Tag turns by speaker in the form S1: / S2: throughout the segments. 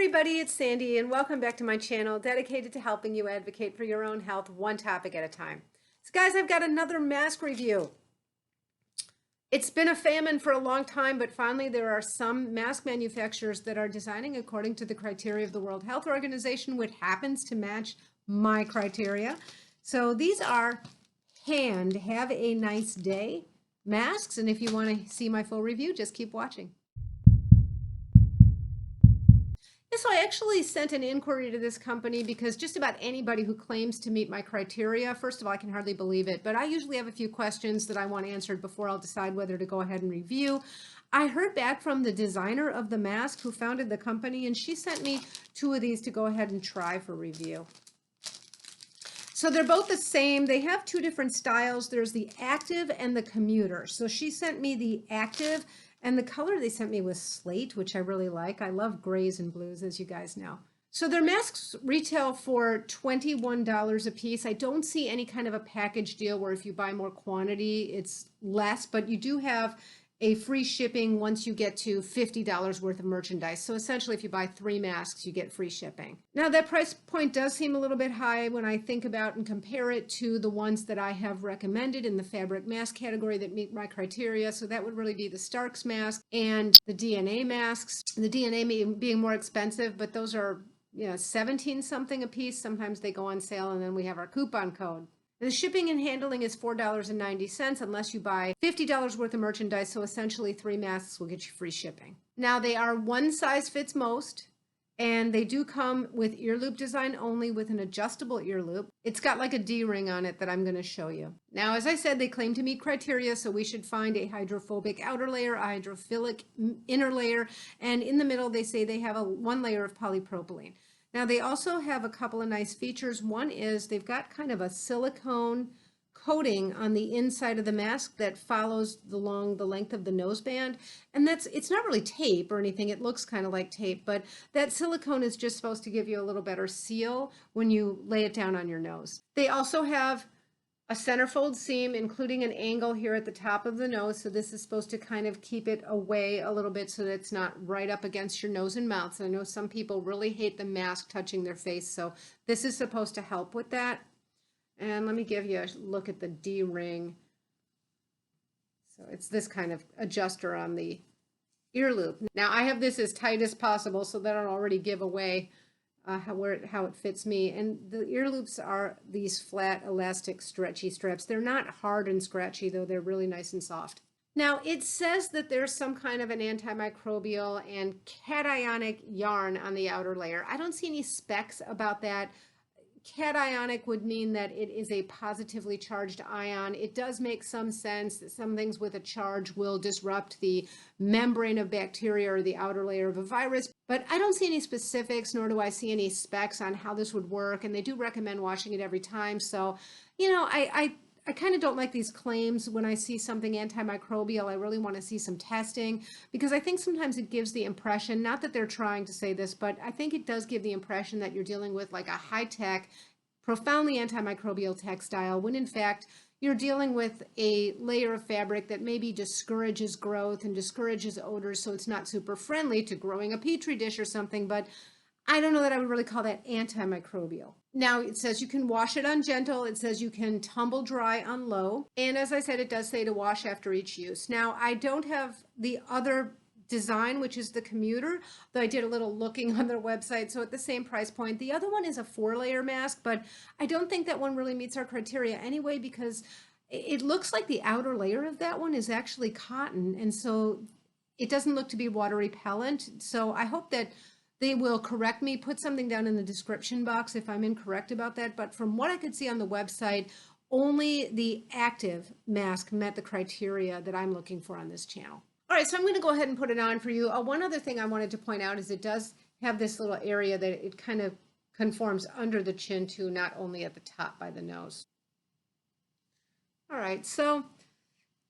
S1: everybody, it's Sandy and welcome back to my channel dedicated to helping you advocate for your own health one topic at a time. So guys, I've got another mask review. It's been a famine for a long time, but finally there are some mask manufacturers that are designing according to the criteria of the World Health Organization, which happens to match my criteria. So these are hand have a nice day masks, and if you want to see my full review, just keep watching. So I actually sent an inquiry to this company because just about anybody who claims to meet my criteria, first of all, I can hardly believe it, but I usually have a few questions that I want answered before I'll decide whether to go ahead and review. I heard back from the designer of the mask who founded the company, and she sent me 2 of these to go ahead and try for review. So they're both the same. They have 2 different styles. There's the active and the commuter. So she sent me the active, and the color they sent me was slate, which I really like. I love grays and blues, as you guys know. So their masks retail for $21 a piece. I don't see any kind of a package deal where if you buy more quantity, it's less, but you do have a free shipping once you get to $50 worth of merchandise. So essentially, if you buy 3 masks, you get free shipping. Now that price point does seem a little bit high when I think about and compare it to the ones that I have recommended in the fabric mask category that meet my criteria. So that would really be the Stark's mask and the DNA masks. The DNA being more expensive, but those are 17 something a piece. Sometimes they go on sale, and then we have our coupon code. The shipping and handling is $4.90 unless you buy $50 worth of merchandise, so essentially 3 masks will get you free shipping. Now they are one size fits most, and they do come with ear loop design only with an adjustable ear loop. It's got like a D-ring on it that I'm going to show you. Now, as I said, they claim to meet criteria, so we should find a hydrophobic outer layer, a hydrophilic inner layer, and in the middle they say they have one layer of polypropylene. Now they also have a couple of nice features. One is they've got kind of a silicone coating on the inside of the mask that follows along the length of the noseband. And it's not really tape or anything. It looks kind of like tape, but that silicone is just supposed to give you a little better seal when you lay it down on your nose. They also have a centerfold seam, including an angle here at the top of the nose. So this is supposed to kind of keep it away a little bit so that it's not right up against your nose and mouth. So I know some people really hate the mask touching their face. So this is supposed to help with that. And let me give you a look at the D-ring. So it's this kind of adjuster on the ear loop. Now I have this as tight as possible so that I don't already give away how it fits me. And the ear loops are these flat, elastic, stretchy straps. They're not hard and scratchy, though. They're really nice and soft. Now, it says that there's some kind of an antimicrobial and cationic yarn on the outer layer. I don't see any specs about that. Cationic would mean that it is a positively charged ion. It does make some sense that some things with a charge will disrupt the membrane of bacteria or the outer layer of a virus, but I don't see any specifics, nor do I see any specs on how this would work, and they do recommend washing it every time. So, I kind of don't like these claims when I see something antimicrobial. I really want to see some testing because I think sometimes it gives the impression, not that they're trying to say this, but I think it does give the impression that you're dealing with like a high-tech, profoundly antimicrobial textile, when in fact you're dealing with a layer of fabric that maybe discourages growth and discourages odors, so it's not super friendly to growing a petri dish or something, but I don't know that I would really call that antimicrobial. Now, it says you can wash it on gentle. It says you can tumble dry on low. And as I said, it does say to wash after each use. Now, I don't have the other design, which is the commuter, though I did a little looking on their website. So at the same price point, the other one is a 4-layer mask, but I don't think that one really meets our criteria anyway, because it looks like the outer layer of that one is actually cotton. And so it doesn't look to be water repellent. So I hope that they will correct me, put something down in the description box if I'm incorrect about that. But from what I could see on the website, only the active mask met the criteria that I'm looking for on this channel. All right, so I'm going to go ahead and put it on for you. One other thing I wanted to point out is it does have this little area that it kind of conforms under the chin to, not only at the top by the nose. All right, so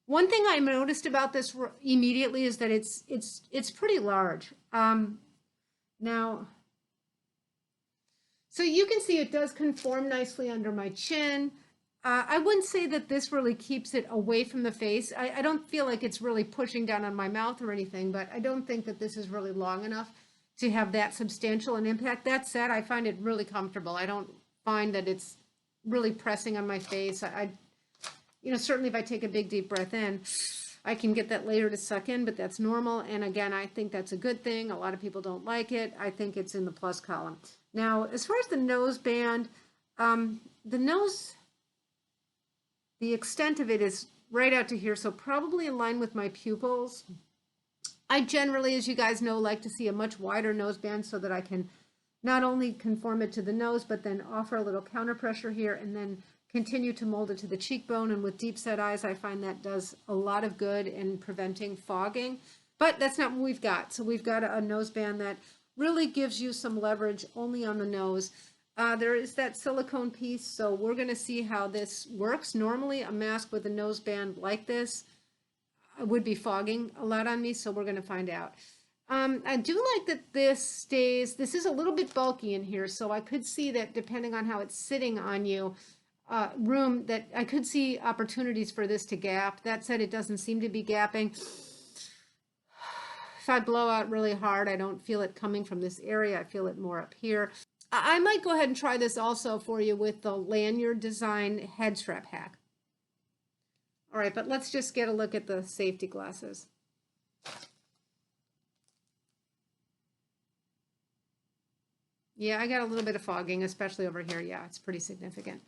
S1: one thing I noticed about this immediately is that it's pretty large. Now, so you can see it does conform nicely under my chin. I wouldn't say that this really keeps it away from the face. I don't feel like it's really pushing down on my mouth or anything, but I don't think that this is really long enough to have that substantial an impact. That said, I find it really comfortable. I don't find that it's really pressing on my face. Certainly if I take a big deep breath in, I can get that layer to suck in, but that's normal. And again, I think that's a good thing. A lot of people don't like it. I think it's in the plus column. Now, as far as the nose band, the nose, the extent of it is right out to here, so probably in line with my pupils. I generally, as you guys know, like to see a much wider nose band so that I can not only conform it to the nose, but then offer a little counter pressure here and then continue to mold it to the cheekbone. And with deep set eyes, I find that does a lot of good in preventing fogging. But that's not what we've got. So we've got a nose band that really gives you some leverage only on the nose. There is that silicone piece, so we're going to see how this works. Normally, a mask with a nose band like this would be fogging a lot on me, so we're going to find out. I do like that this is a little bit bulky in here, so I could see that depending on how it's sitting on you, that I could see opportunities for this to gap. That said, it doesn't seem to be gapping. If I blow out really hard, I don't feel it coming from this area. I feel it more up here. I might go ahead and try this also for you with the lanyard design head strap hack. All right, but let's just get a look at the safety glasses. Yeah, I got a little bit of fogging, especially over here. Yeah, it's pretty significant.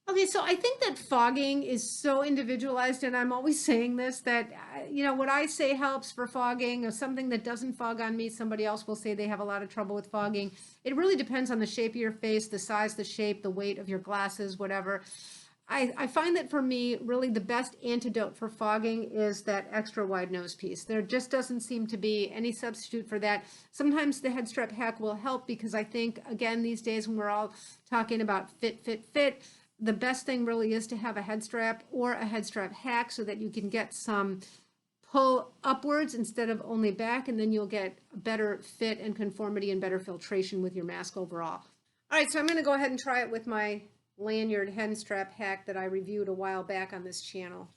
S1: Okay, so I think that fogging is so individualized, and I'm always saying this, that, what I say helps for fogging, or something that doesn't fog on me, somebody else will say they have a lot of trouble with fogging. It really depends on the shape of your face, the size, the shape, the weight of your glasses, whatever. I find that for me, really the best antidote for fogging is that extra wide nose piece. There just doesn't seem to be any substitute for that. Sometimes the head strap hack will help because I think, again, these days when we're all talking about fit, the best thing really is to have a head strap or a head strap hack so that you can get some pull upwards instead of only back, and then you'll get better fit and conformity and better filtration with your mask overall. All right, so I'm going to go ahead and try it with my lanyard head strap hack that I reviewed a while back on this channel.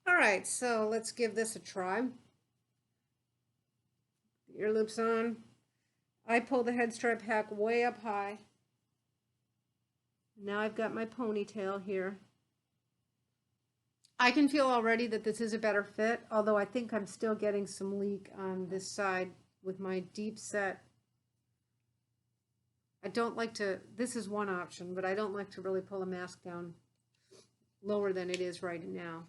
S1: All right, so let's give this a try. Ear loops on. I pull the head strap hack way up high. Now I've got my ponytail here. I can feel already that this is a better fit, although I think I'm still getting some leak on this side with my deep set. I don't like to, this is one option, but I don't like to really pull a mask down lower than it is right now.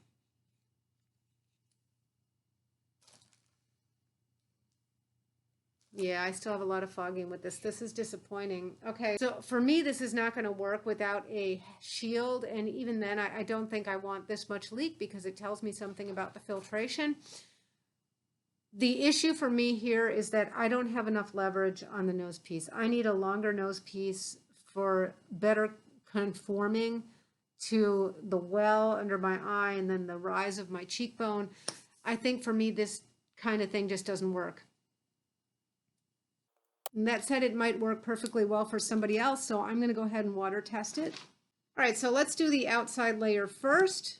S1: Yeah, I still have a lot of fogging with this. This is disappointing. Okay, so for me, this is not going to work without a shield. And even then, I don't think I want this much leak because it tells me something about the filtration. The issue for me here is that I don't have enough leverage on the nose piece. I need a longer nose piece for better conforming to the well under my eye and then the rise of my cheekbone. I think for me, this kind of thing just doesn't work. And that said, it might work perfectly well for somebody else, so I'm going to go ahead and water test it. All right, so let's do the outside layer first.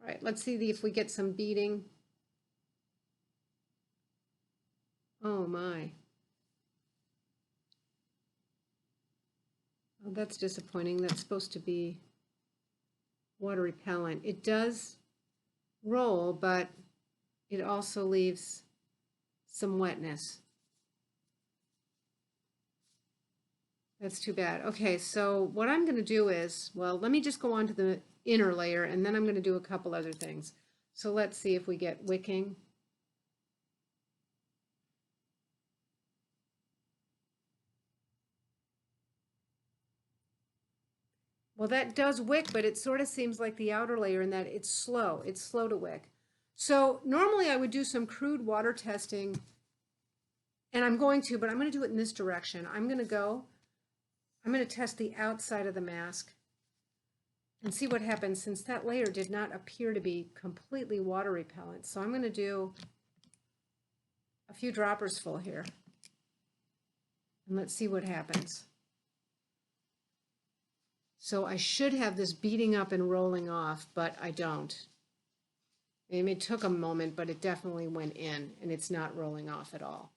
S1: All right, let's see if we get some beading. Oh my. Oh, that's disappointing. That's supposed to be water repellent. It does roll, but it also leaves some wetness. That's too bad. Okay, so what I'm going to do is, well, let me just go on to the inner layer, and then I'm going to do a couple other things. So let's see if we get wicking. Well, that does wick, but it sort of seems like the outer layer in that it's slow. It's slow to wick. So normally I would do some crude water testing, and I'm going to, but I'm going to do it in this direction. I'm going to test the outside of the mask and see what happens since that layer did not appear to be completely water repellent. So I'm going to do a few droppers full here. And let's see what happens. So I should have this beating up and rolling off, but I don't. It took a moment, but it definitely went in, and it's not rolling off at all.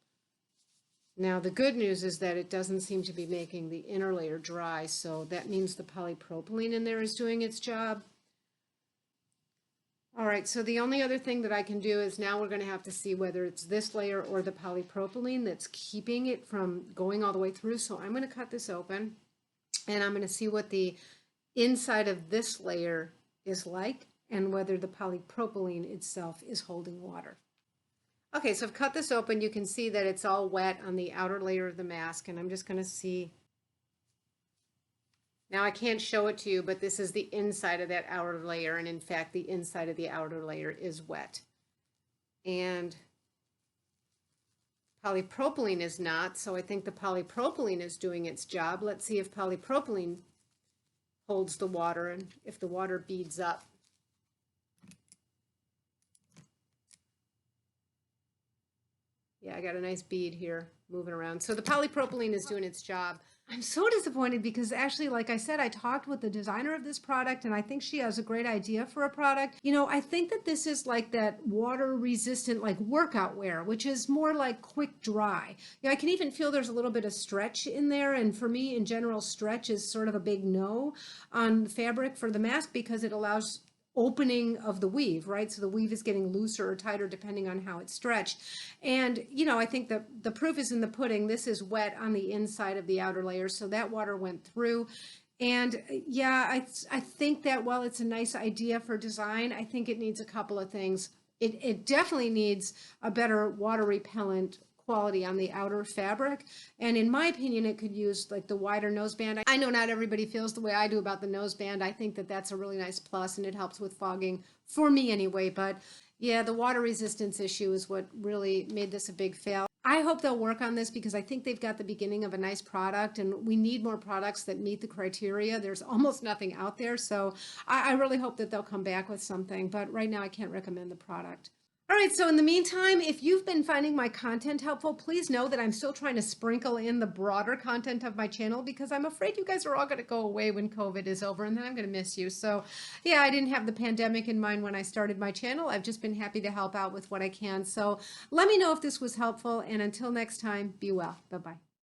S1: Now, the good news is that it doesn't seem to be making the inner layer dry, so that means the polypropylene in there is doing its job. All right, so the only other thing that I can do is now we're going to have to see whether it's this layer or the polypropylene that's keeping it from going all the way through. So I'm going to cut this open, and I'm going to see what the inside of this layer is like and whether the polypropylene itself is holding water. Okay, so I've cut this open. You can see that it's all wet on the outer layer of the mask, and I'm just going to see. Now I can't show it to you, but this is the inside of that outer layer, and in fact, the inside of the outer layer is wet. And polypropylene is not, so I think the polypropylene is doing its job. Let's see if polypropylene holds the water and if the water beads up. Yeah, I got a nice bead here moving around. So the polypropylene is doing its job. I'm so disappointed because actually, like I said, I talked with the designer of this product and I think she has a great idea for a product. You know, I think that this is like that water resistant, like workout wear, which is more like quick dry. You know, I can even feel there's a little bit of stretch in there. And for me, in general, stretch is sort of a big no on fabric for the mask because it allows opening of the weave, right? So the weave is getting looser or tighter depending on how it's stretched. And, you know, I think the proof is in the pudding. This is wet on the inside of the outer layer, so that water went through. And yeah, I think that while it's a nice idea for design, I think it needs a couple of things. It definitely needs a better water repellent quality on the outer fabric, and in my opinion it could use like the wider noseband. I know not everybody feels the way I do about the noseband. I think that that's a really nice plus and it helps with fogging for me anyway, but yeah, the water resistance issue is what really made this a big fail. I hope they'll work on this because I think they've got the beginning of a nice product and we need more products that meet the criteria. There's almost nothing out there, so I really hope that they'll come back with something, but right now I can't recommend the product. All right, so in the meantime, if you've been finding my content helpful, please know that I'm still trying to sprinkle in the broader content of my channel because I'm afraid you guys are all going to go away when COVID is over and then I'm going to miss you. So yeah, I didn't have the pandemic in mind when I started my channel. I've just been happy to help out with what I can. So let me know if this was helpful, and until next time, be well. Bye-bye.